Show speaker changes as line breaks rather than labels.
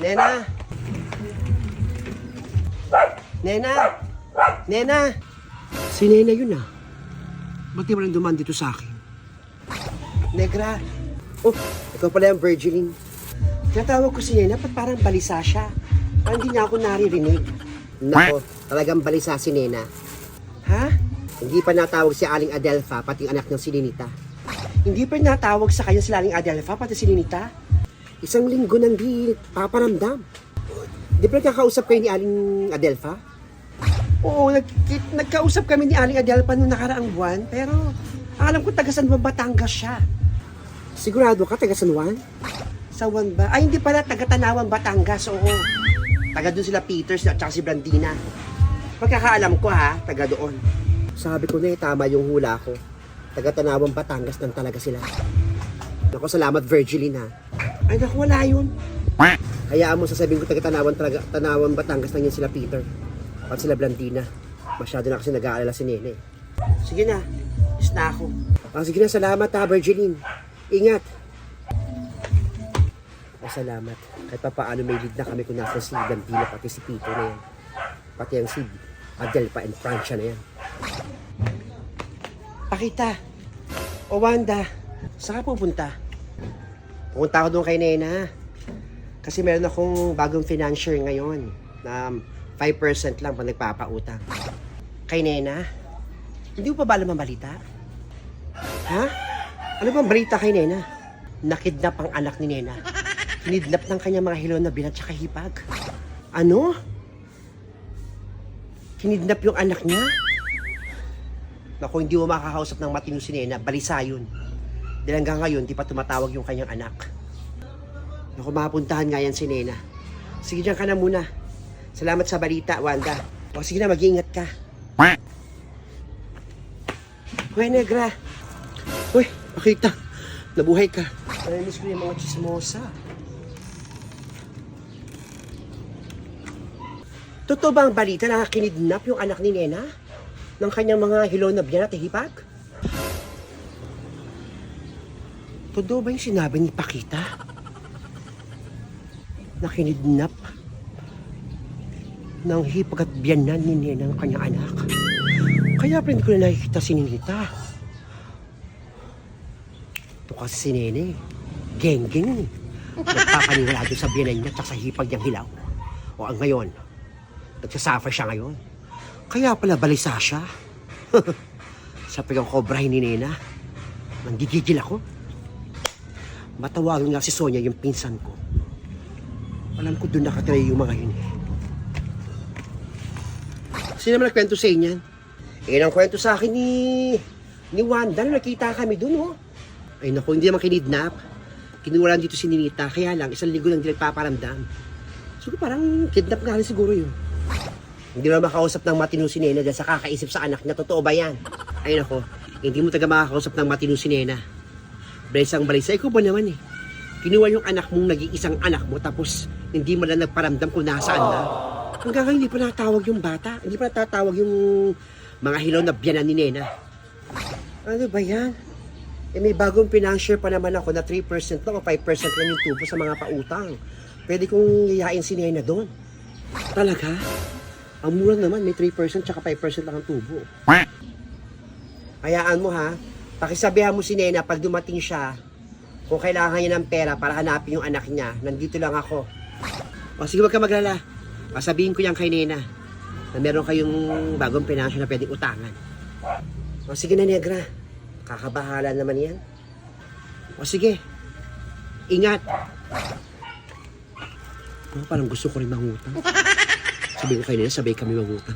Nena! Nena! Nena! Si Nena yun ah. Ba't di mo lang dumaan dito sa akin? Negra! Oh, ikaw pala yung Virgiline. Tinatawag ko si Nena, ba't parang balisa siya? Parang hindi niya ako naririnig. Nako, talagang balisa si Nena. Ha? Hindi pa natawag si Aling Adelfa, pati anak ng si Ninita. Hindi pa natawag sa kanya si Aling Adelfa, pati si Ninita. Isang linggo nang di paparamdam. Di ba nagkakausap kayo ni Aling Adelfa? Oo, nagkausap kami ni Aling Adelfa noong nakaraang buwan, pero alam ko taga San Juan, Batangas siya. Sigurado ka taga San Juan? Sa Juan ba? Ay, hindi pala, taga Tanawan, Batangas, oo. Taga doon sila Peters at saka si Blandina. Pagkakaalam ko ha, taga doon. Sabi ko na tama yung hula ko. Taga Tanawan, Batangas lang talaga sila. Naku, salamat Virgiline ha. Ay naku, wala yun. Hayaan mo, sasabihin ko taga Tanawan, Tanawan, Batangas lang yun sila Peter. At sila Blandina. Masyado na kasi nag-aalala si Nene. Sige na, is na ako. Sige na, salamat ha Virgiline. Ingat. Salamat. Kahit pa paano may lead na kami kung nasa si Blandina pati si Peter na yan. Pati ang si Adelfa and Francia na yan. Pakita. O Wanda, saan ka pupunta? Pupunta ako doon kay Nena. Kasi meron akong bagong financier ngayon na 5% lang pag nagpapautang. Kay Nena, hindi mo pa ba alam ang balita? Ha? Ano bang balita kay Nena? Nakidnap ang anak ni Nena. Kinidnap ng kanyang mga hilon na binat tsaka hipag. Ano? Kinidnap yung anak niya? Naku, hindi mo makakausap ng matino si Nena, balisa yun. Dahil hanggang ngayon, di pa tumatawag yung kanyang anak. Naku, mapuntahan nga yan si Nena. Sige, dyan ka na muna. Salamat sa balita, Wanda. O sige na, mag-iingat ka. Uy, Negra. Uy, pakita. Nabuhay ka. Namiss ko yung mga chismosa. Totoo ba ang balita na kinidnap yung anak ni Nena? Ng kanyang mga hilon na biyan at hipag? Totoo ba yung sinabi ni Pakita? Na kinidnap ng hipag at biyanan ni Nena ng kanyang anak? Kaya pa hindi ko na nakikita si Ninita. Ito kasi si Nene, geng-geng. Nagpapaniwala doon sa biyanan niya at sa hipag niyang hilaw. O ang ngayon, nagsasuffer siya ngayon. Kaya pala balisa siya. Sa pagkakakobrahin ni Nena, nanggigigil ako. Matawagan nga si Sonia, yung pinsan ko. Alam ko doon nakatira yung mga yun. Sino naman nagkwento sa inyan? Ang kwento sa akin ni Wanda, nakita kami doon, oh. Ay naku, hindi naman kinidnap. Kinuwalan dito si Ninita, kaya lang, isang linggo lang di nagpaparamdam. So parang kidnap nga rin siguro yun. Hindi naman makausap ng matino si Nena dahil sa kakaisip sa anak niya. Totoo ba yan? Ay nako, hindi mo taga makakausap ng matino si Nena. Balisang balisa, ikaw ba naman eh? Kinuha yung anak mong nag-iisang anak mo tapos hindi mo lang nagparamdam kung nasaan na. Hanggang ngayon hindi pa natawag yung bata. Hindi pa natatawag yung mga hilaw na biyanan ni Nena. Ano ba yan? Eh may bagong financier pa naman ako na 3% lang o 5% lang yung tubo sa mga pautang. Pwede kong yayain si Nena doon. Talaga? Ang mura naman, may 3% tsaka 5% lang ang tubo. Hayaan mo ha, pakisabihan mo si Nena pag dumating siya, kung kailangan niya ng pera para hanapin yung anak niya, nandito lang ako. O sige, wag ka maglala. Pasabihin ko yan kay Nena na meron kayong bagong financial na pwedeng utangan. O sige na, Negra. Kakabahala naman yan. O sige, ingat. Parang gusto ko rin mangutang. Sabi ko kay Nena, sabay kami mangutang.